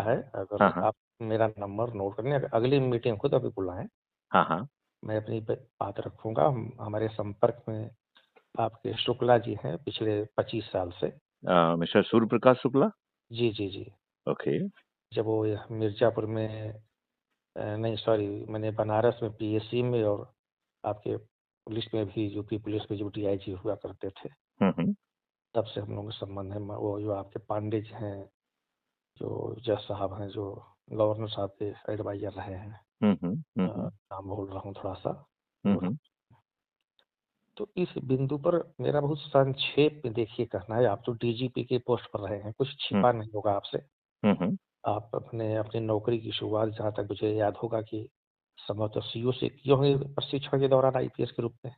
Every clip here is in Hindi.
रहा है, हाँ अगर हाँ आप मेरा नंबर नोट कर लें, अगली मीटिंग खुद अभी बुलाएं, हाँ हाँ। मैं अपनी बात रखूंगा। हमारे संपर्क में आपके शुक्ला जी हैं पिछले 25 साल से। मिस्टर सूर्य प्रकाश शुक्ला। जी जी जी। ओके। जब वो मिर्जापुर में नहीं सॉरी, मैंने बनारस में पीएससी में, और आपके पुलिस में भी, यूपी पुलिस में जो डीआईजी हुआ करते थे, हम्म। तब से हम लोगों के संबंध है। वो जो आपके पांडे जी हैं, जो जज साहब हैं, जो गवर्नर साहब के एडवाइजर रहे हैं, हम्म। नाम भूल रहा हूँ थोड़ा सा। हम्म। तो इस बिंदु पर मेरा बहुत संक्षेप में देखिए कहना है, आप तो डीजीपी के पोस्ट पर रहे हैं, कुछ हम्म। छिपा नहीं होगा आपसे। हम्म। आप अपने अपनी नौकरी की शुरुआत, जहाँ तक मुझे याद होगा, कि संभवतः सीओ से किए होंगे प्रशिक्षण के दौरान आईपीएस के रूप में।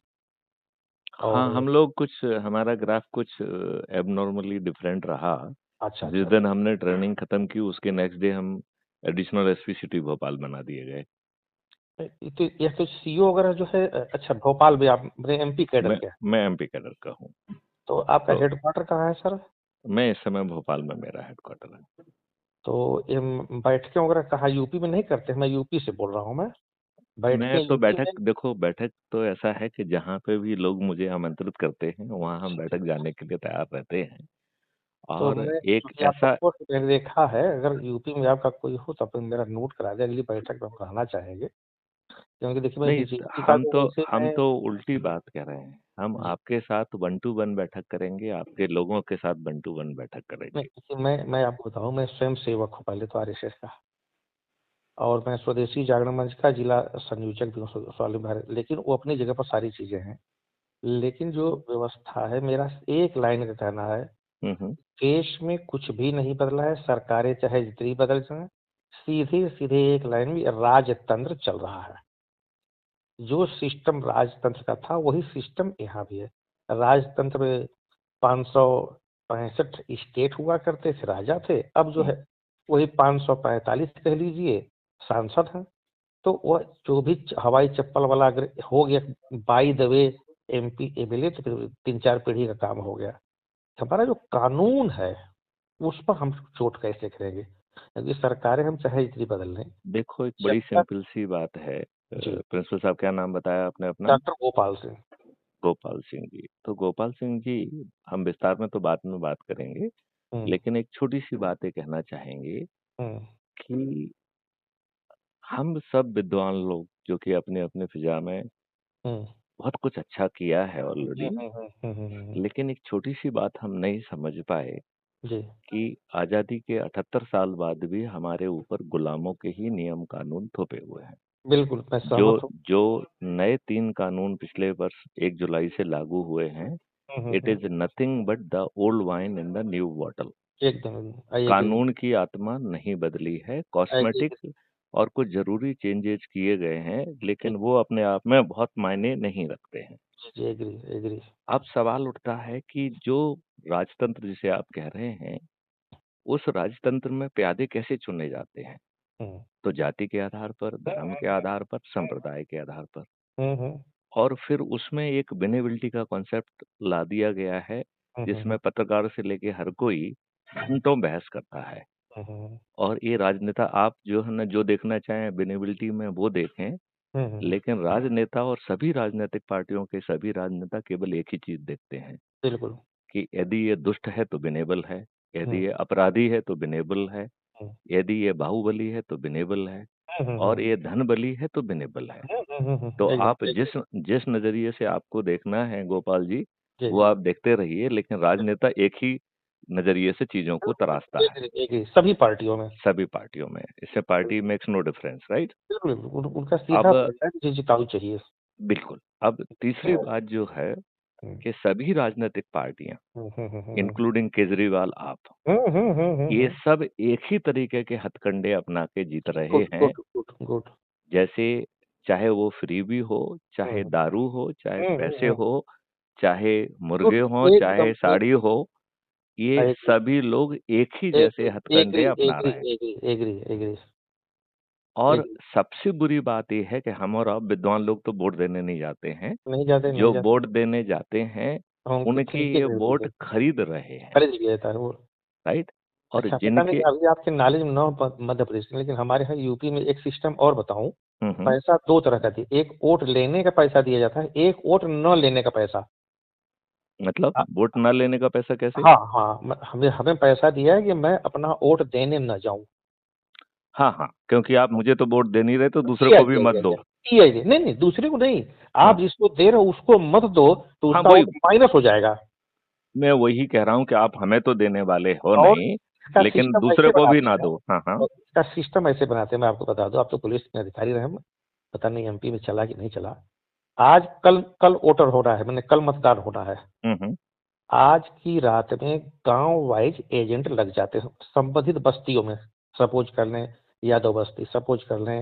हाँ, और हम लोग कुछ, हमारा ग्राफ कुछ एबनॉर्मली डिफरेंट रहा। अच्छा जिस अच्छा। दिन हमने ट्रेनिंग खत्म की उसके नेक्स्ट डे हम एडिशनल एसपी सिटी भोपाल बना दिए गए। तो यह तो सीओ वगैरह जो है, अच्छा भोपाल में आप एमपी कैडर मैं के हैं। मैं एमपी कैडर का हूँ। तो आपका तो हेडक्वार्टर कहाँ है सर? मैं इस समय भोपाल में, मेरा हेडक्वार्टर है। तो ये बैठकें वगैरह कहाँ, यूपी में नहीं करते हैं? मैं यूपी से बोल रहा हूँ। मैं बैठकें मैं तो यूपी बैठक, में। देखो बैठक तो ऐसा है कि जहाँ पे भी लोग मुझे आमंत्रित करते हैं वहाँ हम बैठक जाने के लिए तैयार रहते हैं। तो और मैं, एक क्योंकि आपका ऐसा, पोस्ट मैंने देखा है, अगर यूपी में आपका कोई हो तो अपन मेरा नोट करा दे, अगली बैठक में हम रहना चाहेंगे। क्योंकि देखिए, मैं नहीं, डीजीपी का जो वैसे हम मैं। तो उल्टी बात कर रहे हैं। हम जी। आपके साथ 1 to 1 बैठक करेंगे, आपके लोगों के साथ 1 to 1 बैठक नहीं करेंगे। देखिए, मैं आपको बताऊं, मैं स्वयं सेवक हूँ पहले तो आरएसएस का, और मैं स्वदेशी जागरण मंच का जिला संयोजक भी हूँ स्वामी भारत, लेकिन वो अपनी जगह पर सारी चीजें हैं। लेकिन जो व्यवस्था है, मेरा एक लाइन का कहना है, हम्म। देश में कुछ भी नहीं बदला है, सरकारें चाहे जितनी बदल जाए, सीधे सीधे एक लाइन में राजतंत्र चल रहा है। जो सिस्टम राजतंत्र का था वही सिस्टम यहाँ भी है। राजतंत्र में 565 स्टेट हुआ करते थे, राजा थे। अब जो हम्म। है वही 545 कह लीजिए सांसद हैं। तो वह जो भी हवाई चप्पल वाला अगर हो गया by the way MP MLA, तो फिर 3-4 पीढ़ी का काम हो गया। हमारा जो कानून है उस पर हम चोट कैसे करेंगे? क्योंकि सरकारें हम चाहे जितनी बदल लें, देखो एक जब बड़ी तक। सिंपल सी बात है। जी। प्रिंसिपल साहब, क्या नाम बताया आपने अपना? डॉक्टर गोपाल सिंह। गोपाल सिंह जी। तो गोपाल सिंह जी, हम विस्तार में तो बाद में बात करेंगे, हम्म लेकिन एक छोटी सी बात ये कहना चाहेंगे हम्म कि हम सब विद्वान लोग जो कि अपने अपने फिजा में हम्म बहुत कुछ अच्छा किया है ऑलरेडी, हम्म हम्म हम्म हम्म, हम्म, लेकिन एक छोटी सी बात हम नहीं समझ पाए जी। कि आजादी के 78 साल बाद भी हमारे ऊपर गुलामों के ही नियम कानून थोपे हुए हैं। बिल्कुल मैं जो सहमत हूँ। जो नए 3 कानून पिछले वर्ष 1 जुलाई से लागू हुए हैं, it hmm. Is nothing but the old wine in the new bottle. एकदम आई एग्री। कानून की आत्मा नहीं बदली है, आई एग्री। कॉस्मेटिक और कुछ जरूरी चेंजेस किए गए हैं, जी लेकिन वो अपने आप में बहुत मायने नहीं रखते हैं। जी एग्री एग्री। अब सवाल उठता है कि जो राजतंत्र जिसे आप कह रहे हैं, उस राजतंत्र में प्यादे कैसे चुने जाते हैं? हम्म तो जाति के आधार पर, धर्म के हम्म आधार पर, संप्रदाय के आधार पर। हम्म और फिर उसमें एक विनेबिलिटी का कॉन्सेप्ट ला दिया गया है, हम्म जिसमें पत्रकार से लेके हर कोई घंटों बहस करता है। हम्म और ये राजनेता, आप जो है ना, जो देखना चाहें विनेबिलिटी में वो देखें, हम्म, लेकिन राजनेता और सभी राजनीतिक पार्टियों के सभी राजनेता केवल एक ही चीज देखते हैं बिल्कुल। कि यदि ये दुष्ट है तो विनेबल है, यदि हम्म ये अपराधी है तो विनेबल है, हम्म यदि ये बाहुबली है तो विनेबल है, और हम्म ये धन बली है तो विनेबल है। तो आप एकदम एग्री। जिस जिस नजरिए से आपको देखना है गोपाल जी, जी वो जी। आप देखते रहिए, लेकिन राजनेता एक ही नजरिए से चीजों को तराशता है, एग्री एग्री सभी पार्टियों में। सभी पार्टियों में। इससे party makes no difference, right? बिल्कुल उनका सीधा अब पैसा जी जिताऊ चाहिए। बिल्कुल, अब तीसरी बात जो है हम्म कि सभी राजनीतिक पार्टियां, हम्म हम्म हम्म इंक्लूडिंग केजरीवाल आप, ये हम्म। सब एक ही तरीके के हथकंडे अपना के जीत रहे गुड हैं। Good good good. जैसे चाहे वो फ्रीबी हो, चाहे हम्म दारू हो, चाहे पैसे हम्म। हो, चाहे गुड। मुर्गे हो, चाहे एकदम साड़ी एकदम। हो, ये एग्री सभी लोग एक ही एग्री जैसे हथकंडे एग्री अपना एग्री रहे हैं। एग्री एग्री एग्री और एग्री। सबसे बुरी बात ये है कि हम और आप विद्वान लोग तो वोट देने नहीं जाते हैं, नहीं जाते नहीं जो जाते। वोट देने जाते हैं हम उनकी खरीद के ये खरीद वोट लेते हैं। खरीद रहे हैं, खरीद लिया था वो। राइट? और अच्छा, पता नहीं जिनके अभी आपके नॉलेज में ना हो मध्य प्रदेश में, लेकिन हमारे यहाँ यूपी में एक सिस्टम और बताऊं। हम्म, पैसा दो तरह का दिए, एक वोट लेने का पैसा दिया जाता है, एक वोट न लेने का पैसा। मतलब अ- वोट ना लेने का पैसा कैसे? हाँ हाँ, हमें हमें पैसा दिया है कि मैं अपना वोट देने न जाऊं। हाँ, हाँ, क्योंकि आप मुझे तो वोट दे नहीं रहे, तो दूसरे दिया को भी दिया मत दिया दो। दिया दिया नहीं नहीं, दूसरे को नहीं। हाँ, आप जिसको दे रहे हो उसको मत दो, तो हाँ, उसका वही वोट माइनस हो जाएगा। मैं वही कह रहा हूँ कि आप हमें तो देने वाले हो और नहीं, इसका लेकिन सिस्टम दूसरे ऐसे को भी बनाते ना हैं, दो। हाँ, हाँ। और इसका सिस्टम ऐसे बनाते हैं, मैं आपको बता दूं, आप तो पुलिस में अधिकारी रहे, पता नहीं एमपी में चला कि नहीं चला। आज कल कल वोटर हो रहा है, मैंने कल मतदान हो रहा है। हुँ, हुँ। आज की रात में गांव वाइज एजेंट लग जाते हैं संबंधित बस्तियों में। सपोज कर लें यादव बस्ती, सपोज कर लें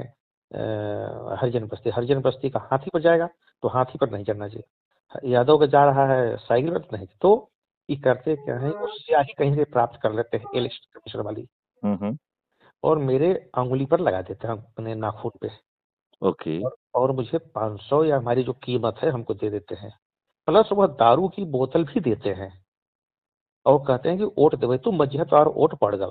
हरिजन बस्ती का हाथी पर जाएगा, तो हाथी पर नहीं चढ़ना चाहिए। यादव का जा रहा है साइकिल पर, तो नहीं। तो ये करते क्या है, वो स्याही कहीं से प्राप्त कर लेते हैं इलेक्शन कमीशन वाली, हुँ, हुँ। और मेरे अंगुली पर लगा देते हैं, अपने नाखून पे। ओके। और मुझे 500 या हमारी जो कीमत है हमको दे देते हैं, प्लस वह दारू की बोतल भी देते हैं, और कहते हैं कि वोट देवे तुम मत तो और वोट पड़ गल।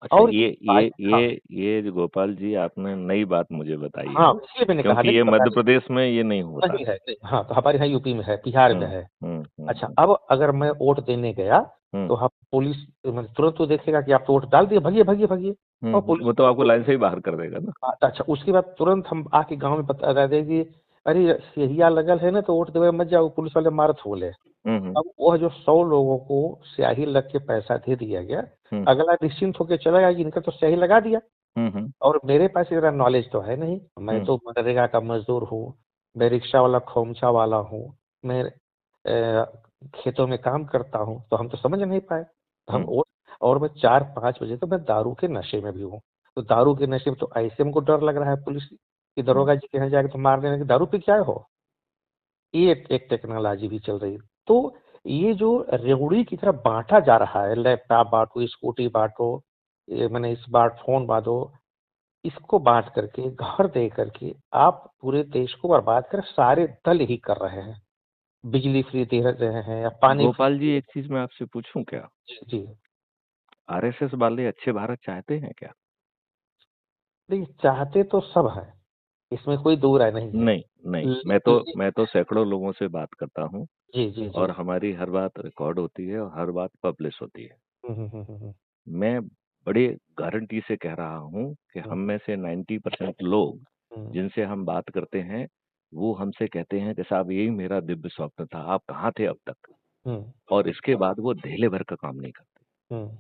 अच्छा, और ये भाई, ये हाँ ये ये जो गोपाल जी आपने नई बात मुझे बताई हाँ, है, इसलिए मैंने कहा, क्योंकि ये देखिए मध्य बताइए। प्रदेश में ये नहीं होता नहीं है। है, नहीं, हाँ, तो हमारे यहाँ यूपी में है, बिहार में हुँ, है। हुँ, हुँ, अच्छा, हुँ, अब अगर मैं वोट देने गया, हुँ, तो हम पुलिस मतलब तुरंत तो देखेगा कि आप तो वोट डाल दिए, भगिए भगिए भगिए। हुँ, और हुँ। पुलिस वो तो आपको लाइन से ही बाहर कर देगा ना। अच्छा, उसके बाद तुरंत हम आके गांव में बता दें कि अरे यहिया लगल है ना, तो वोट देवे मत जाओ, पुलिस वाले मारत होले। हुँ, हुँ, अब वह जो 100 लोगों को स्याही लग के पैसा दे दिया गया, हुँ, अगला निश्चिंत होकर चला गया कि इनका तो स्याही लगा दिया। हुँ, हुँ, और मेरे पास इतना नॉलेज तो है नहीं, मैं हुँ, तो मनरेगा का मजदूर हूँ, मैं रिक्शा वाला खोमचा वाला हूँ, मैं खेतों में काम करता हूँ, तो हम तो समझ नहीं पाए, तो हम हुँ, और मैं 4-5 बजे तो मैं दारू के नशे में भी हूँ। तो दारू के नशे में तो ऐसे हमको डर लग रहा है पुलिस की, हुँ, दरोगा जी के यहाँ जाके तो मार देने की, दारू पी के आए हो। ये एक टेक्नोलॉजी भी चल रही है। तो ये जो रेवड़ी की तरह बांटा जा रहा है, लैपटॉप बांटो, स्कूटी बांटो, ये मैंने स्मार्टफोन बांटो, इसको बांट करके, घर दे करके आप पूरे देश को बर्बाद कर, सारे दल ही कर रहे हैं। बिजली फ्री दे रहे हैं या पानी फ्री गोपाल जी, दे रहे एक चीज़ मैं आपसे पूछूँ क्या? हैं। जी। आरएसएस वाले अच्छे भारत चाहते हैं क्या? देखिए, चाहते तो सब हैं, इसमें कोई दो राय नहीं है। नहीं, नहीं, ले, मैं तो सैकड़ों लोगों से बात करता हूँ, जी जी जी। और हमारी हर बात रिकॉर्ड होती है और हर बात पब्लिश होती है। हम्म। मैं बड़े गारंटी से कह रहा हूँ कि हम में से 90% लोग हम्म जिनसे हम बात करते हैं, वो हमसे कहते हैं कि साहब यही मेरा दिव्य स्वप्न था, आप कहाँ थे अब तक? हम्म और इसके बाद वो धेले भर का काम नहीं करते। हम्म।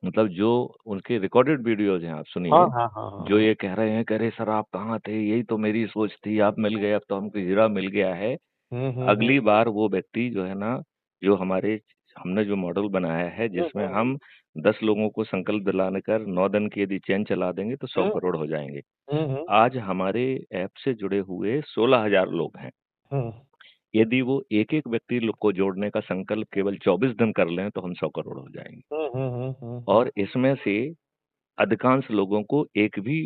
मतलब जो उनके रिकॉर्डेड वीडियोज़ हैं, आप हाँ सुनिए, हाँ हाँ हाँ जो हाँ। ये कह रहे हैं कि अरे सर आप कहाँ थे? यही तो मेरी सोच थी, आप मिल गए, अब तो हमको हीरा मिल गया है। हम्म। अगली बार वो व्यक्ति जो है ना, जो हमारे हमने जो मॉडल बनाया है, जिसमें हम्म। हम 10 लोगों को संकल्प दिलाने कर 9 दिन की यदि चेन चला देंगे तो 100 हम्म करोड़ हो जाएँगे। हम्म। आज हमारे ऐप से जुड़े हुए 16,000 लोग हैं। हम्म यदि वो एक-एक व्यक्ति लोग को जोड़ने का संकल्प केवल 24 दिन कर लें, तो हम 100 करोड़ हो जाएँगे। हम्म। और इसमें से अधिकांश लोगों को एक भी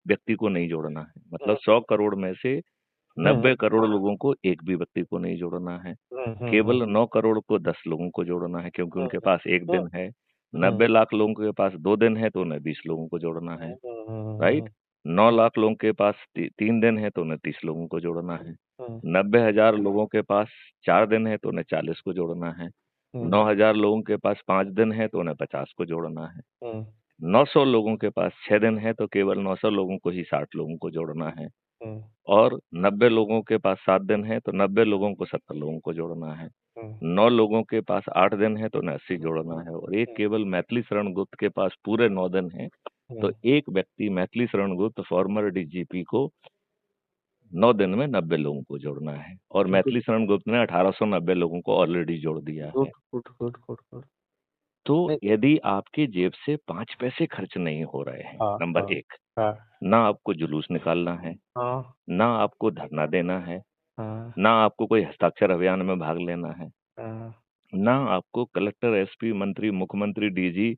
व्यक्ति को नहीं जोड़ना है। मतलब 100 करोड़ में से हम्म 90 करोड़ लोगों को एक भी व्यक्ति को नहीं जोड़ना है। हम्म। केवल 9 करोड़ को 10 लोगों को जोड़ना है, क्योंकि उनके पास 1 हम्म दिन है। हम्म 90 लाख लोगों के पास 2 दिन है, तो उन्हें 20 लोगों को जोड़ना है, हम्म राइट? 9 लाख लोगों के पास 3 दिन है, तो उन्हें 30 लोगों को जोड़ना है। हम्म 90,000 लोगों के पास 4 दिन है, तो उन्हें 40 को जोड़ना है। हम्म 9,000 लोगों के पास 5 दिन है, तो उन्हें 50 को जोड़ना है। हम्म 900 लोगों के पास 6 दिन है, तो केवल 900 लोगों को ही 60 लोगों को जोड़ना है। हम्म और 90 लोगों के पास 7 दिन है, तो 90 लोगों को 70 लोगों को जोड़ना है। हम्म 9 लोगों के पास 8 दिन है, तो उन्हें 80 जोड़ना है, और एक केवल मैथिली शरण गुप्त के पास पूरे 9 दिन हैं, तो हम्म। एक व्यक्ति मैथिली शरण गुप्त फॉर्मर डीजीपी को 9 दिन में 90 लोगों को जोड़ना है, और गुड मैथिली शरण गुप्त ने 1890 लोगों को ऑलरेडी जोड़ दिया गुड है। Good good good good. तो नहीं। यदि आपकी जेब से 5 पैसे खर्च नहीं हो रहे हैं, हाँ नंबर हाँ 1, हाँ ना आपको जुलूस निकालना है, हाँ ना आपको धरना देना है, हाँ ना आपको कोई हस्ताक्षर अभियान में भाग लेना है, हाँ ना आपको कलेक्टर, एसपी, मंत्री, मुख्यमंत्री, डीजी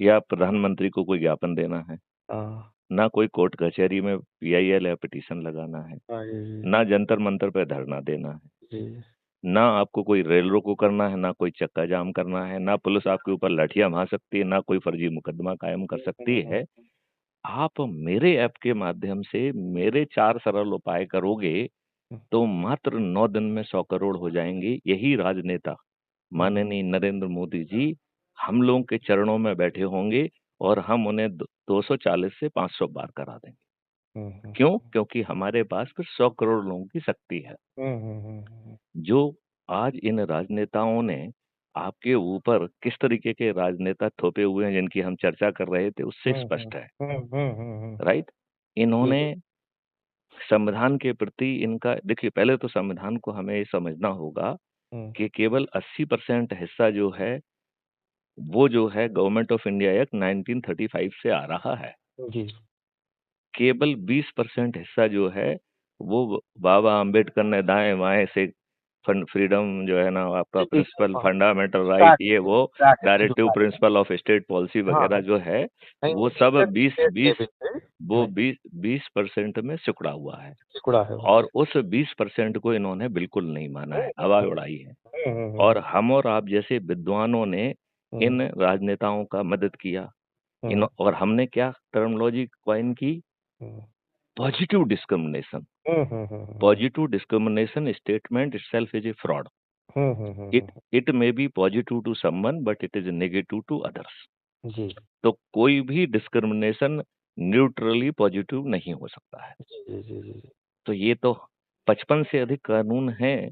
या प्रधानमंत्री को कोई ज्ञापन देना है, हाँ ना कोई कोर्ट कचहरी में पीआईएल या पिटीशन लगाना है, हाँ, जी ना जंतर मंतर पे धरना देना है, जी जी। ना आपको कोई रेल रोको करना है, ना कोई चक्का जाम करना है, ना पुलिस आपके ऊपर लाठियाँ मार सकती है, ना कोई फर्जी मुकदमा कायम कर सकती है। आप मेरे ऐप के माध्यम से मेरे 4 सरल उपाय करोगे, तो मात्र 9 दिन में 100 करोड़ हो जाएँगे। यही राजनेता माननीय नरेंद्र मोदी जी हम लोगों के चरणों में बैठे होंगे और हम उन्हें 240 से 500 पार करा देंगे। क्यों? क्योंकि हमारे पास फिर 100 करोड़ लोगों की शक्ति है। जो आज इन राजनेताओं ने आपके ऊपर किस तरीके के राजनेता थोपे हुए हैं जिनकी हम चर्चा कर रहे थे उससे स्पष्ट है, राइट? इन्होंने संविधान के प्रति इनका देखिए पहले तो संविधान को हमें ये समझना होगा कि केवल 80% हिस्सा जो है, वो जो है गवर्नमेंट ऑफ इंडिया एक्ट 1935 से आ रहा है। जी केवल 20% हिस्सा जो है, वो बाबा अम्बेडकर ने दाएँ-बाएँ से फ्रीडम जो है ना आपका जी, प्रिंसिपल हाँ, फंडामेंटल राइट स्टार्ट ये वो स्टार्ट डायरेक्टिव शुरुआत में। प्रिंसिपल ऑफ स्टेट पॉलिसी हाँ, वगैरह जो है, नहीं वो सब इंडिविजुअल 20 स्टेट 20 लेवल पे वो है, 20% में सिकुड़ा हुआ है टुकड़ा है वो। और उस 20% को इन्होंने बिल्कुल नहीं माना है, हवा उड़ाई है। और हुँ। हम और आप जैसे विद्वानों ने हुँ, इन राजनेताओं का मदद किया। इन हुँ, और हमने क्या टर्मिनोलॉजी कॉइन की? Hmm. Positive discrimination. Hmm. Positive discrimination statement itself is a fraud. Hmm, hmm, hmm, It hmm. it may be positive to someone, but it is negative to others. जी, तो कोई भी डिस्क्रिमिनेशन न्यूट्रली पॉजिटिव नहीं हो सकता है। जी, जी, जी, जी, जी। तो ये तो 55 से अधिक कानून हैं,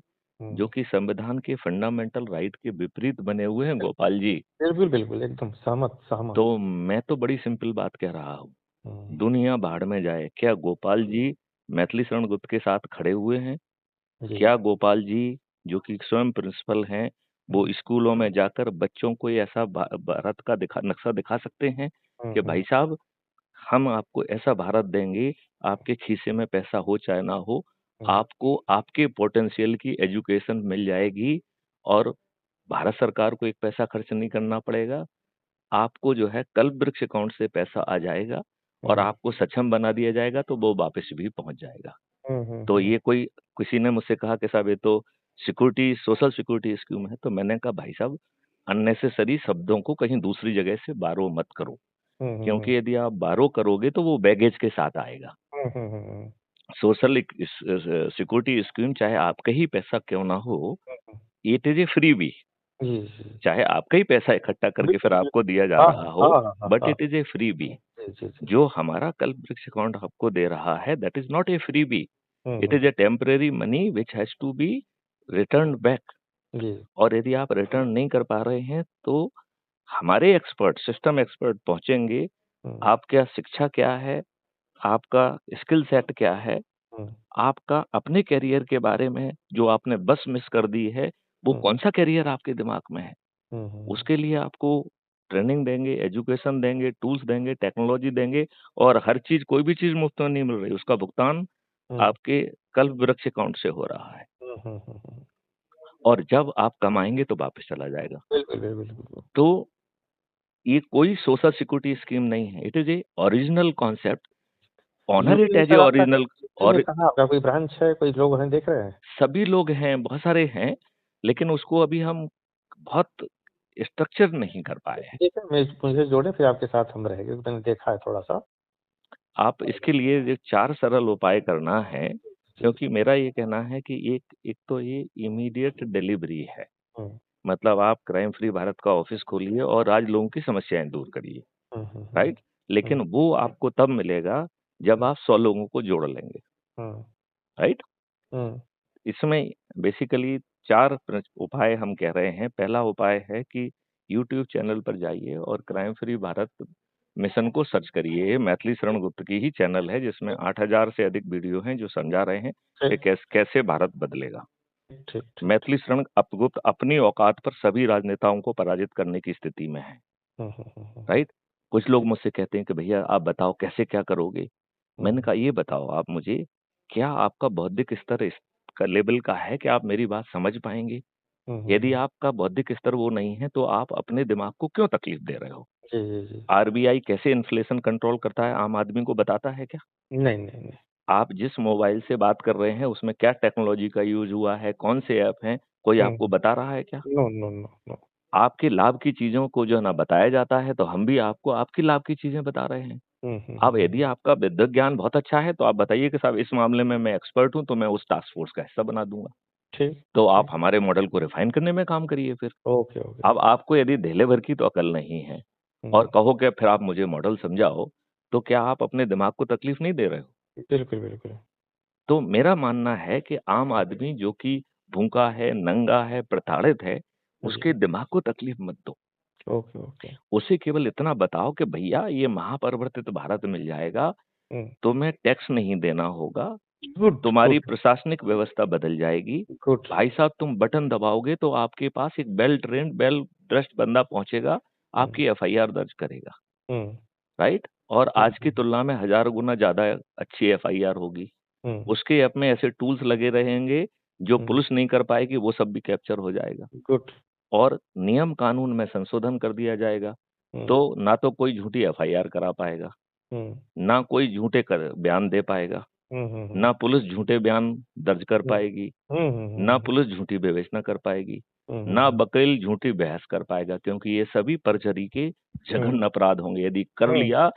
जो हुँ। कि संविधान के फंडामेंटल राइट के विपरीत बने हुए हैं गोपाल जी। बिल्कुल, बिल्कुल, एकदम सहमत, सहमत। तो मैं तो बड़ी सिंपल बात कह रहा हूँ, हुँ, दुनिया भाड़ में जाए, क्या गोपाल जी मैथिली शरण गुप्त के साथ खड़े हुए हैं? जी। क्या गोपाल जी, जो कि स्वयं प्रिंसिपल हैं, वो हुँ, स्कूलों में जाकर बच्चों को ये ऐसा भारत का नक्शा दिखा सकते हैं हुँ, कि हुँ, भाई साहब, हम आपको ऐसा भारत देंगे, आपके खीसे में पैसा हो चाहे ना हो, हुँ, आपको आपके पोटेंशियल की एजुकेशन मिल जाएगी और भारत सरकार को एक पैसा खर्च नहीं करना पड़ेगा। आपको जो है कल्प वृक्ष अकाउंट से पैसा आ जाएगा और हुँ, आपको सक्षम बना दिया जाएगा, तो वो वापस भी पहुँच जाएगा। हुँ, हुँ, तो हुँ, ये कोई किसी ने मुझसे कहा कि साहब ये तो सिक्योरिटी सोशल सिक्योरिटी स्कीम है, तो मैंने कहा भाई साहब अननेसेसरी शब्दों को कहीं दूसरी जगह से बारो मत करो, हुँ, हुँ, हुँ, क्योंकि यदि आप बारो करोगे तो वो बैगेज के साथ आएगा। Hmm, hmm, hmm, hmm, social security scheme चाहे आपका ही पैसा क्यों ना हो, hmm. It is a freebie. जी, जी। चाहे आपका ही पैसा इकट्ठा करके फिर बिल्कुल, आपको बिल्कुल। दिया जा हाँ, रहा हो, हाँ, हाँ, हाँ, बट हाँ। It is a freebie. जी, जी, जी। जो हमारा कल्प वृक्ष अकाउंट आपको दे रहा है, that is not a freebie. Hmm, it hmm. Is a temporary money which has to be returned back. जी। और यदि आप रिटर्न नहीं कर पा रहे हैं, तो हमारे एक्सपर्ट, सिस्टम एक्सपर्ट पहुँचेंगे, हुँ, आपका शिक्षा क्या है, आपका स्किल सेट क्या है, हुँ, आपका अपने करियर के बारे में जो आपने बस मिस कर दी है, वो हुँ, कौन-सा करियर आपके दिमाग में है। हुँ, हुँ, उसके लिए आपको ट्रेनिंग देंगे, एजुकेशन देंगे, टूल्स देंगे, टेक्नोलॉजी देंगे और हर चीज़ कोई भी चीज़ मुफ्त में नहीं मिल रही, उसका भुगतान हुँ, आपके कल्प वृक्ष अकाउंट से हो रहा है हुँ, हुँ, हुँ, हुँ। और जब आप कमाएँगे तो वापस चला जाएगा। बिल्कुल, बिल्कुल, बिल्कुल। तो ये कोई सोशल सिक्योरिटी स्कीम नहीं है। It is a original concept, honour UP it में एज़ ए सर आपका ओरिजिनल यूपी में और कहाँ आपका कोई ब्रांच है? कोई लोग हैं देख रहे हैं? सभी लोग हैं, बहुत सारे हैं, लेकिन उसको अभी हम बहुत स्ट्रक्चर नहीं कर पाए हैं। ठीक है, मैं मुझे जोड़ें फिर आपके साथ हम रहेंगे, मैंने देखा है थोड़ा-सा। आप इसके लिए ये 4 सरल उपाय करना है, जी, जी। क्योंकि मेरा ये कहना है कि एक एक तो ये इमीडिएट डिलीवरी है। हुँ, मतलब आप क्राइम फ्री भारत का ऑफ़िस खोलिए और आज लोगों की समस्याएँ दूर करिए, हुँ, हुँ, हुँ, राइट? लेकिन हुँ, वो आपको तब मिलेगा जब हुँ, आप 100 लोगों को जोड़ लेंगे, हुँ, राइट? हुँ, इसमें बेसिकली 4 उपाय हम कह रहे हैं। पहला उपाय है कि यूट्यूब चैनल पर जाइए और क्राइम फ्री भारत मिशन को सर्च करिए। ये मैथिली शरण गुप्त की ही चैनल है जिसमें 8000 से अधिक वीडियो हैं जो समझा रहे हैं कि ठीक, कैसे भारत बदलेगा। ठीक, ठीक, ठीक। मैथिली शरण गुप्त अपनी औकात पर सभी राजनेताओं को पराजित करने की स्थिति में है, हुँ, हुँ, हुँ, हुँ, राइट? कुछ लोग मुझसे कहते हैं कि भैया आप बताओ कैसे क्या करोगे? मैंने हुँ, कहा ये बताओ आप मुझे, क्या आपका बौद्धिक स्तर इस लेवल का है कि आप मेरी बात समझ पाएँगे? हुँ, हुँ, यदि हुँ। आपका बौद्धिक स्तर वो नहीं है, तो आप अपने दिमाग को क्यों तकलीफ दे रहे हो? जी, जी, जी। आरबीआई कैसे इन्फ्लेशन कंट्रोल करता है, आम आदमी को बताता है क्या? नहीं, नहीं, नहीं। आप जिस मोबाइल से बात कर रहे हैं, उसमें क्या टेक्नोलॉजी का यूज़ हुआ है, कौन से ऐप हैं, कोई हुँ, आपको बता रहा है क्या? No, no, no, no. आपके लाभ की चीज़ों को जो है ना बताया जाता है, तो हम भी आपको आपके लाभ की चीज़ें बता रहे हैं। हुँ, हुँ, अब हुँ, यदि हुँ। आपका विद्युत ज्ञान बहुत अच्छा है, तो आप बताइए कि साहब इस मामले में मैं एक्सपर्ट हूँ, तो मैं उस टास्क फ़ोर्स का हिस्सा बना दूँगा। ठीक, तो आप ठीक। हमारे मॉडल को रिफ़ाइन करने में काम करिए फिर। Okay, okay. अब आपको यदि धेले भर की तो अकल नहीं है और हुँ, कहो कि फिर आप मुझे मॉडल समझाओ, तो क्या आप अपने दिमाग को तकलीफ़ नहीं दे रहे हो? बिल्कुल, बिल्कुल। तो मेरा मानना है कि आम आदमी जो कि भूखा है, नंगा है, प्रताड़ित है, उसके जी, दिमाग को तकलीफ़ मत दो। Okay, okay. उसे केवल इतना बताओ कि भैया ये महापरिवर्तित भारत मिल जाएगा, हुँ, तुम्हें टैक्स नहीं देना होगा, गुड, तुम्हारी गुड, प्रशासनिक व्यवस्था बदल जाएगी। गुड। भाई साहब तुम बटन दबाओगे तो आपके पास एक वेल ट्रेन्ड, वेल ड्रेस्ड बंदा पहुँचेगा, हुँ, आपकी एफआईआर दर्ज करेगा, हुँ, राइट? और हुँ, आज की हुँ, तुलना में हज़ार गुना ज़्यादा अच्छी एफआईआर होगी। हुँ, उसके ऐप में ऐसे टूल्स लगे रहेंगे, जो हुँ, पुलिस नहीं कर पाएगी, वो सब भी कैप्चर हो जाएगा। गुड। और नियम कानून में संशोधन कर दिया जाएगा, हुँ, तो ना तो कोई झूठी एफआईआर करा पाएगा, हुँ, ना कोई झूठे कर बयान दे पाएगा, हुँ, हुँ, हुँ, ना पुलिस झूठे बयान दर्ज कर हुँ, पाएगी, हुँ, हुँ, हुँ, ना हुँ, पुलिस झूठी विवेचना कर पाएगी, हुँ, हुँ, ना हुँ, वकील झूठी बहस कर पाएगा क्योंकि ये सभी परचरी के हुँ, जघन्य अपराध होंगे। यदि कर हुँ, लिया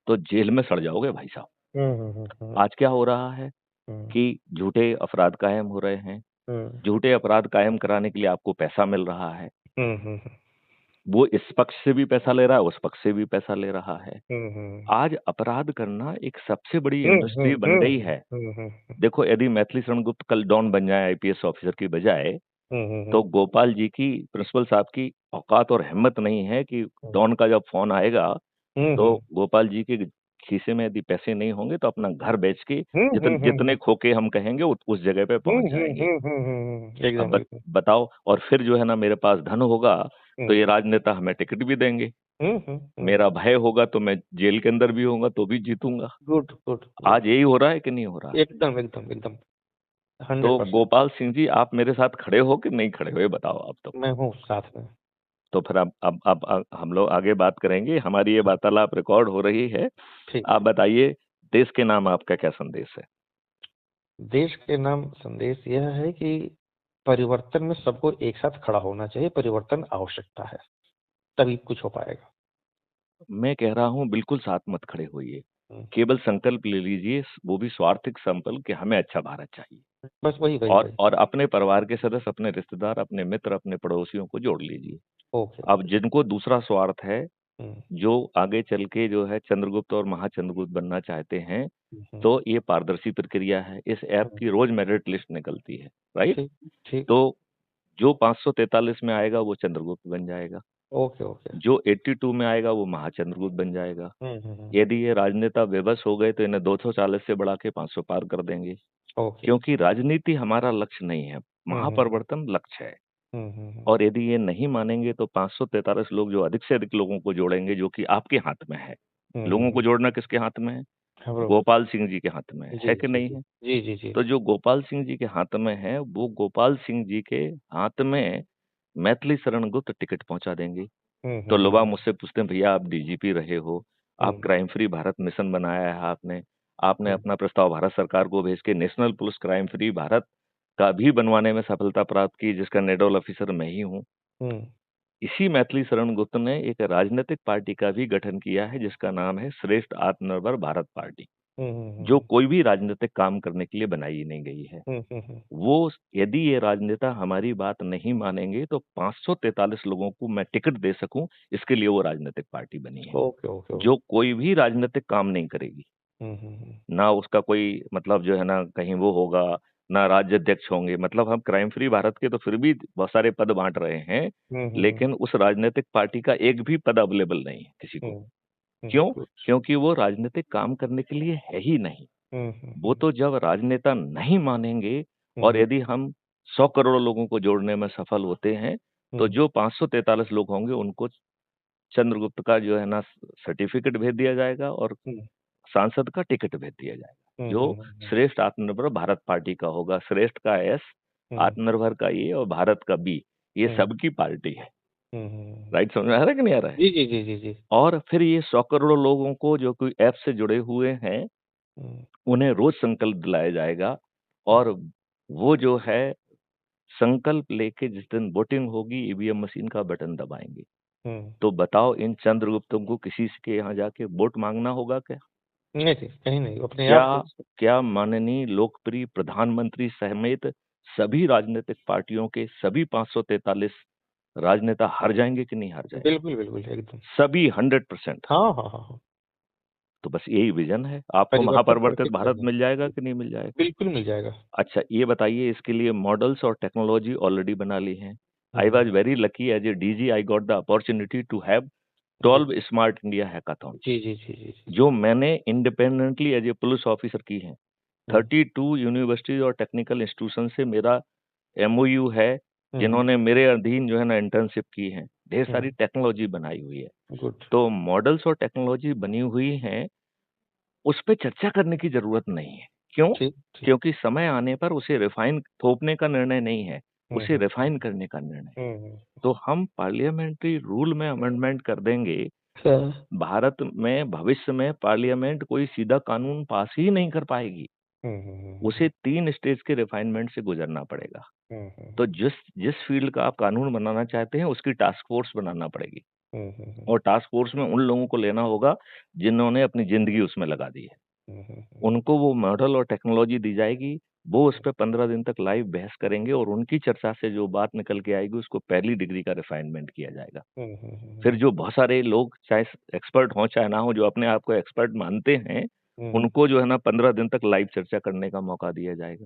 तो जेल में सड़ जाओगे भाई साहब। हुँ, हुँ, हुँ, हुँ, आज क्या हो रहा है हुँ, कि झूठे अपराध कायम हो रहे हैं। हुँ, झूठे अपराध कायम कराने के लिए आपको पैसा मिल रहा है। हुँ, हुँ, हुँ, वो इस पक्ष से भी पैसा ले रहा है, उस पक्ष से भी पैसा ले रहा है। हुँ, हुँ, आज अपराध करना एक सबसे बड़ी हुँ, हुँ, इंडस्ट्री बन हुँ, गई हुँ, है। हुँ, हुँ, देखो यदि मैथिली शरण गुप्त कल डॉन बन जाए आईपीएस ऑफिसर की बजाय, हुँ, हुँ, तो हुँ, गोपाल जी की प्रिंसिपल साहब की औकात और हिम्मत नहीं है कि हुँ, डॉन का जब फ़ोन आएगा, हुँ, तो हुँ, गोपाल जी के खीसे में यदि पैसे नहीं होंगे तो अपना घर बेच के हुँ, हुँ, हुँ, जितने हुँ, खोके हम कहेंगे उस जगह पे हुँ, पहुँच हुँ, जाएँगे। हुँ, हुँ, हुँ, अब एकदम, एकदम। बताओ और फिर जो है ना मेरे पास धन होगा, तो हुँ, ये राजनेता हमें टिकट भी देंगे। हुँ, हुँ, हुँ, मेरा भय होगा तो मैं जेल के अंदर भी होऊँगा तो भी जीतूँगा। Good, good, good. आज यही हो रहा है कि नहीं हो रहा है? एकदम, एकदम, एकदम, तो 100%। गोपाल सिंह जी आप मेरे साथ खड़े हो कि नहीं खड़े हो ये बताओ आप तो? मैं हूँ साथ में। तो फिर अब हम लोग आगे बात करेंगे। हमारी ये हाँ, वार्तालाप रिकॉर्ड हो रही है। ठीक, आप ठीक। बताइए देश के नाम आपका क्या संदेश है? देश के नाम संदेश यह है कि परिवर्तन में सबको एक साथ खड़ा होना चाहिए, परिवर्तन आवश्यकता है, तभी कुछ हो पाएगा। मैं कह रहा हूँ बिल्कुल साथ मत खड़े होइए। हुँ, केवल संकल्प ले लीजिए वो भी स्वार्थिक संकल्प कि हमें अच्छा भारत चाहिए। बस वही, वही, वही। और अपने परिवार के सदस्य, अपने रिश्तेदार, अपने मित्र, अपने पड़ोसियों को जोड़ लीजिए। ओके, अब ओके। जिनको दूसरा स्वार्थ है, हुँ, जो आगे चल के जो है चंद्रगुप्त और महाचंद्रगुप्त बनना चाहते हैं, हुँ, हुँ, तो ये पारदर्शी प्रक्रिया है। इस ऐप हुँ, की रोज़ मेरिट लिस्ट निकलती है, राइट? ठीक, ठीक। तो जो 543 में आएगा वो चंद्रगुप्त बन जाएगा। Okay, okay. जो 82 में आएगा वो महाचंद्रगुप्त बन जाएगा। हुँ, हुँ, हुँ। यदि ये राजनेता विवश हो गए तो इन्हें 240 से बढ़ा के 500 पार कर देंगे। ओके। क्योंकि राजनीति हमारा लक्ष्य नहीं है, हुँ, हुँ, हुँ। महापरिवर्तन लक्ष्य है। हुँ, हुँ, हुँ। और यदि ये नहीं मानेंगे तो 543 लोग जो अधिक से अधिक लोगों को जोड़ेंगे जो कि आपके हाथ में है। हुँ, हुँ, लोगों को हुँ। जोड़ना किसके हाथ में है? हाँ, बरोबर। गोपाल सिंह जी के हाथ में जी, है कि जी, नहीं जी। है? जी, जी, जी। तो जो गोपाल सिंह जी के हाथ में है, वो गोपाल सिंह जी के हाथ में मैथिली शरण गुप्त टिकट पहुँचा देंगे। हुँ, तो हुँ, हुँ, लोग हुँ। मुझसे पूछते हैं भैया आप डीजीपी रहे हो, आप हुँ, क्राइम फ्री भारत मिशन बनाया है आपने, आपने हुँ, अपना प्रस्ताव भारत सरकार को भेज के national police crime free Bharat का भी बनवाने में सफलता प्राप्त की जिसका नोडल ऑफिसर मैं ही हूँ। हुँ। इसी मैथिली शरण गुप्त ने एक राजनीतिक पार्टी का भी गठन किया है जिसका नाम है श्रेष्ठ आत्मनिर्भर भारत पार्टी, हुँ, हुँ, हुँ, जो हुँ। कोई भी राजनीतिक काम करने के लिए बनाई ही नहीं गई है। हुँ, हुँ, हुँ। वो यदि ये राजनेता हमारी बात नहीं मानेंगे तो 543 लोगों को मैं टिकट दे सकूं, इसके लिए वो राजनीतिक पार्टी बनी है, ओके, ओके, जो ओके। कोई भी राजनीतिक काम नहीं करेगी। हुँ, हुँ, हुँ। ना उसका कोई मतलब जो है ना कहीं वो होगा, ना राज्याध्यक्ष होंगे। मतलब हम क्राइम फ्री भारत के तो फिर भी बहुत सारे पद बाँट रहे हैं, हुँ, हुँ, हुँ। लेकिन उस राजनीतिक पार्टी का एक भी पद अवेलेबल नहीं है किसी को। हुँ, हुँ, क्यों? गुड। क्योंकि वो राजनीतिक काम करने के लिए है ही नहीं। हुँ, हुँ, वो हुँ। तो जब राजनेता नहीं मानेंगे और हुँ, यदि हम 100 करोड़ लोगों को जोड़ने में सफल होते हैं, तो हुँ, जो 543 लोग होंगे उनको चंद्रगुप्त का जो है ना सर्टिफ़िकेट भेज दिया जाएगा और हुँ। सांसद का टिकट भेज दिया जाएगा, हुँ, हुँ, जो हुँ, हुँ। श्रेष्ठ आत्मनिर्भर भारत पार्टी का होगा। श्रेष्ठ का एस, हुँ, आत्मनिर्भर का ए और भारत का बी, ये हुँ, सबकी पार्टी है। हुँ, हुँ, हुँ। राइट समझ में आ रहा है कि नहीं आ रहा है? जी, जी, जी, जी, जी। और फिर ये 100 करोड़ लोगों को जो कोई ऐप से जुड़े हुए हैं, हुँ, उन्हें रोज़ संकल्प दिलाया जाएगा हुँ, और वो जो है संकल्प लेके जिस दिन वोटिंग होगी ईवीएम मशीन का बटन दबाएंगे। हम्म। तो बताओ इन चंद्रगुप्तों को किसी के यहाँ जाके वोट मांगना होगा क्या? नहीं नहीं, कहीं नहीं, अपने क्या आप से। क्या माननीय लोकप्रिय प्रधानमंत्री समेत सभी राजनीतिक पार्टियों के सभी 543 राजनेता हार जाएंगे कि नहीं हार जाएंगे? बिल्कुल बिल्कुल एकदम। सभी 100%। हाँ हाँ हाँ हाँ। तो बस यही विजन है। आपको परिवर्तन करके महापरिवर्तित भारत छोड़ेंगे। मिल जाएगा कि नहीं मिल जाएगा? बिल्कुल मिल जाएगा। अच्छा ये बताइए, इसके लिए मॉडल्स और टेक्नोलॉजी ऑलरेडी बना ली है। I hmm. Was very lucky as a DG, I got the opportunity to have जी 12 स्मार्ट इंडिया हैकाथॉन, जी जी जी जी जी। जो मैंने independently as a police officer की हैं। हम्म 32 यूनिवर्सिटीज और टेक्निकल इंस्टीट्यूशन से मेरा एमओयू है, हम्म जिन्होंने मेरे अधीन जो है ना इंटर्नशिप की है। ढेर सारी हम्म। टेक्नोलॉजी बनाई हुई है। गुड। तो मॉडल्स और टेक्नोलॉजी बनी हुई हैं, उस पे चर्चा करने की जरूरत नहीं है। क्यों? ठीक ठीक। क्योंकि समय आने पर उसे रिफाइन, थोपने का निर्णय नहीं है, उसे हम्म रिफाइन करने का निर्णय है। हम्म। तो हम पार्लियामेंट्री रूल में अमेंडमेंट कर देंगे। हाँ। भारत में भविष्य में पार्लियामेंट कोई सीधा कानून पास ही नहीं कर पाएगी, हम्म। उसे 3 स्टेज के रिफाइनमेंट से गुजरना पड़ेगा। तो हम्म जिस जिस फील्ड का आप कानून बनाना चाहते हैं, उसकी टास्क फोर्स बनाना पड़ेगी, हम्म और टास्क फोर्स में उन लोगों को लेना होगा जिन्होंने अपनी ज़िंदगी उसमें लगा दी है। हम्म। उनको वो मॉडल और टेक्नोलॉजी दी जाएगी, वो उस पे 15 दिन तक लाइव बहस करेंगे, और उनकी चर्चा से जो बात निकल के आएगी उसको पहली डिग्री का रिफाइनमेंट किया जाएगा। फिर जो बहुत सारे लोग, चाहे एक्सपर्ट हों चाहे ना हों, जो अपने आप को एक्सपर्ट मानते हैं, उनको जो है ना 15 दिन तक लाइव चर्चा करने का मौका दिया जाएगा।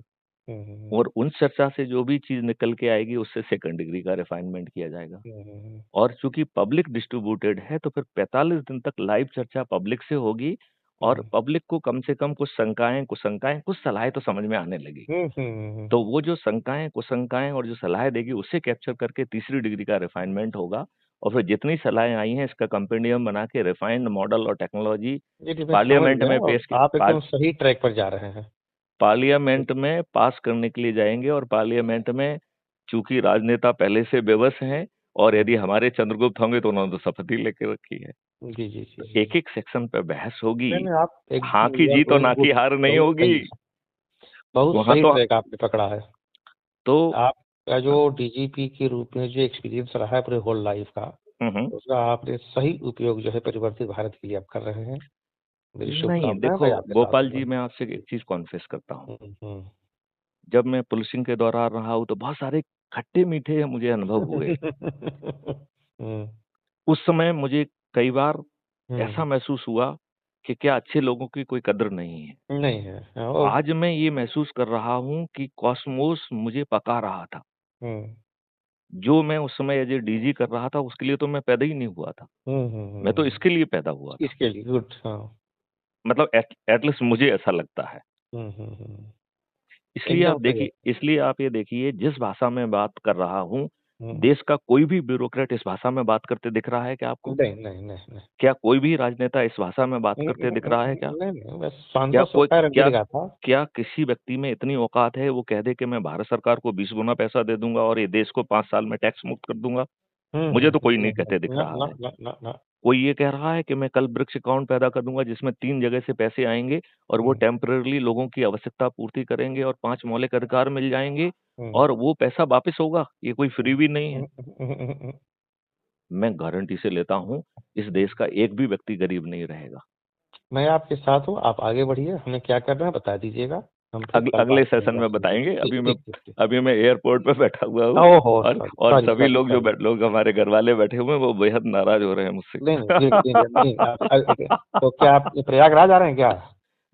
और उन चर्चा से जो भी चीज़ निकल के आएगी उससे सेकंड डिग्री का रिफाइनमेंट किया जाएगा। और चूंकि पब्लिक डिस्ट्रीब्यूटेड है, तो फिर 45 दिन तक लाइव चर्चा पब्लिक से होगी, और पब्लिक को कम से कम कुछ शंकाएं कुछ सलाहें तो समझ में आने लगी। तो वो जो शंकाएं कुशंकाएं और जो सलाहें देगी, उससे कैप्चर करके तीसरी डिग्री का रिफाइनमेंट होगा। और फिर जितनी सलाहें आई हैं, इसका कंपेंडियम बना के रिफाइंड मॉडल और टेक्नोलॉजी जी जी, मैं समझ पार्लियामेंट गया, में और पेश की आप एकदम सही ट्रैक पर जा रहे हैं। पार्लियामेंट में पास करने के लिए जाएंगे। और पार्लियामेंट में चूंकि राजनेता पहले से बेबस हैं, और हम्म, यदि हमारे चंद्रगुप्त होंगे तो उन्होंने तो शपथ ही लेके रखी है। जी जी जी तो जी जी। एक एक सेक्शन पे बहस होगी। नहीं नहीं, आप हाँ एकदम की यू आर जीत और गोइंग ना की गुड। हार नहीं बहुत होगी सही, बहुत वहां सही तो। ट्रैक आपने पकड़ा है। तो आपका जो डीजीपी के रूप में जो एक्सपीरियंस रहा है पूरे होल लाइफ का, हम्म, उसका आपने सही उपयोग जो है परिवर्तित भारत के लिए आप कर रहे हैं। मेरी नहीं शुभकामनाएं, देखो मैं आपके साथ गोपाल हूँ जी, भाई। मैं आपसे एक चीज कॉन्फेस करता हूँ। हम्म। जब मैं पुलिसिंग के दौरान रहा हूँ, तो बहुत सारे खट्टे मीठे मुझे अनुभव हुए। हम्म उस समय मुझे कई बार हम्म। ऐसा महसूस हुआ कि क्या अच्छे लोगों की कोई कदर नहीं है। नहीं है, हाँ, वो। आज मैं ये महसूस कर रहा हूँ कि कॉस्मोस मुझे पका रहा था। हम्म जो मैं उस समय एज ए डीजी कर रहा था, उसके लिए तो मैं पैदा ही नहीं हुआ था। मैं तो हम्म। इसके लिए पैदा हुआ था। इसके लिए गुड, हाँ। मतलब एटलीस्ट मुझे ऐसा लगता है। हम्म। इसलिए एकदम आप सही है। देखिए, इसलिए आप ये देखिए, जिस भाषा में बात कर रहा हूँ, हम्म। देश का कोई भी ब्यूरोक्रेट इस भाषा में बात करते दिख रहा है क्या आपको? नहीं नहीं नहीं नहीं। क्या कोई भी राजनेता इस भाषा में बात करते दिख रहा है क्या? नहीं नहीं, बस क्या सांसद कोई सुखाए क्या रणबीर गाथा। क्या किसी व्यक्ति में इतनी औकात है वो कह दे कि मैं भारत सरकार को 20 गुना पैसा दे दूंगा और ये देश को 5 साल में टैक्स मुक्त कर दूंगा? मुझे तो कोई नहीं कहते दिख ना रहा ना है। ना ना ना। कोई ये कह रहा है कि मैं कल वृक्ष अकाउंट पैदा कर दूंगा, जिसमें 3 जगह से पैसे आएंगे, और वो हम्म टेम्परेरीली लोगों की आवश्यकता पूर्ति करेंगे, और 5 मौलिक अधिकार मिल जाएंगे, हम्म और वो पैसा वापस होगा। ये कोई फ्री भी नहीं है। हम्म। मैं गारंटी से लेता हूँ, इस देश का एक भी व्यक्ति गरीब नहीं रहेगा। मैं आपके साथ हूँ, आप आगे बढ़िए, हमें क्या करना है बता दीजिएगा। हम फिर कल बात अगले सेशन करेंगे में आपसे। बताएंगे। ठीक ठीक ठीक ठीक। अभी मैं एयरपोर्ट पे बैठा हुआ हूँ, ओहो, सॉरी और सॉरी सभी सॉरी लोग सॉरी। लोग हमारे घर वाले बैठे हुए हैं, वो बेहद नाराज हो रहे हैं मुझसे। नहीं नहीं, ठीक नहीं नहीं नहीं, तो क्या आप प्रयागराज आ रहे हैं क्या?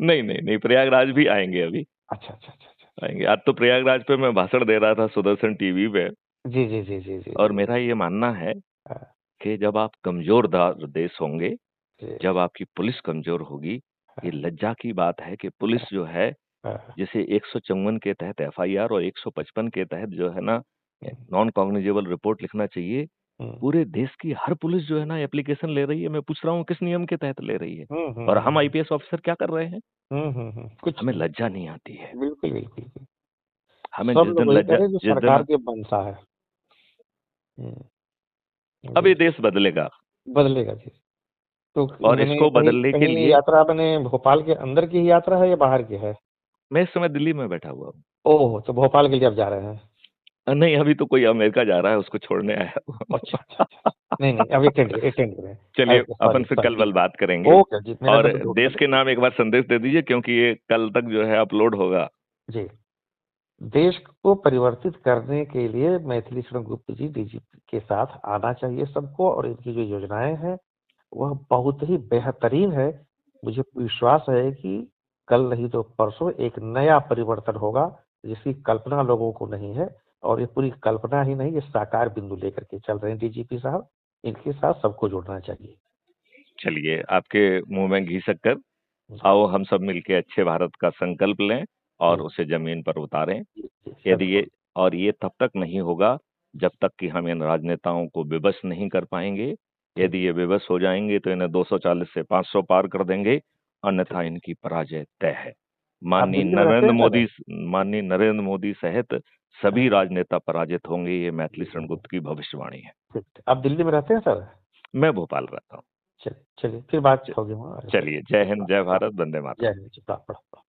नहीं नहीं नहीं, प्रयागराज भी आएंगे अभी। अच्छा अच्छा अच्छा अच्छा। आएंगे। आज तो प्रयागराज पे मैं भाषण दे रहा था सुदर्शन टीवी पे। जी जी जी जी जी और जी। मेरा ये मानना है हाँ, कि जब आप कमजोर देश होंगे, जी। जब आपकी पुलिस कमजोर होगी, ये हाँ, लज्जा की बात है कि पुलिस जो है, हाँ, जैसे 154 के तहत एफआईआर और 155 के तहत जो है ना हम्म, नॉन कॉग्निजेबल रिपोर्ट लिखना चाहिए, हम्म, पूरे देश की हर पुलिस जो है ना एप्लीकेशन ले रही है। मैं पूछ रहा हूँ किस नियम के तहत ले रही है? हम्म, और हम हम्म, आईपीएस ऑफिसर क्या कर रहे हैं? कुछ हमें नहीं। लज्जा नहीं आती है। बिल्कुल बिल्कुल बिल्कुल। हमें सब लोग वही करें जो जिस दिन सरकार के बनता है। हम्म, अब जी। ये देश बदलेगा। बदलेगा जी। तो और मैंने इसको कहीं बदलने के कहीं लिए यात्रा, मैंने भोपाल के अंदर की ही यात्रा है या बाहर की है? मैं इस समय दिल्ली में बैठा हुआ हूँ। ओह, तो भोपाल के लिए आप जा रहे हैं? नहीं, अभी तो कोई अमेरिका जा रहा है, उसको छोड़ने आया हूँ। अच्छा, अच्छा, अच्छा। नहीं, नहीं, अब अटेंड करें। चलिए, ओके, अपन सॉरी, फिर सॉरी, कल बात करेंगे। प्लीज़। ओके जी, मेरा और नंबर नोट कर देश के लीजिए। नाम एक बार संदेश दे दीजिए, क्योंकि ये कल तक जो है अपलोड होगा। जी। देश को परिवर्तित करने के लिए मैथिली शरण गुप्त जी डीजीपी के साथ आना चाहिए सबको, और इनकी जो योजनाएं हैं वह बहुत ही बेहतरीन है। मुझे विश्वास है कि कल नहीं तो परसों एक नया परिवर्तन होगा, जिसकी कल्पना लोगों को नहीं है। और ये पूरी कल्पना ही नहीं, ये साकार बिंदु लेकर के चल रहे हैं डीजीपी साहब। इनके साथ सबको जुड़ना चाहिए। चलिए, आपके मुंह में घी शक्कर। आओ हम सब मिलके अच्छे भारत का संकल्प लें और जी, उसे जमीन पर उतारें। जी, जी, यदि ये संपूर्ण। और ये तब तक नहीं होगा जब तक कि हम इन राजनेताओं को विवश नहीं कर पाएंगे। ठीक, यदि ये विवश हो जाएंगे तो इन्हें 240 से 500 पार कर देंगे, ठीक। अन्यथा इनकी पराजय तय है। आप माननीय दिल्ली में रहते नरेंद्र हैं सर? मोदी माननीय नरेंद्र मोदी सहित सभी हाँ, राजनेता पराजित होंगे, ये मैथिली जी, जी, शरण जी, गुप्त की भविष्यवाणी है। ठीक। आप दिल्ली में रहते हैं सर? मैं भोपाल रहता हूँ। चलिए, चलिए, फिर बात च- होगी वहाँ। चलिए, जय हिंद, जय प्रणाम। भारत, वंदे जय मातरम। हिंद जी, प्रणाम, प्रणाम।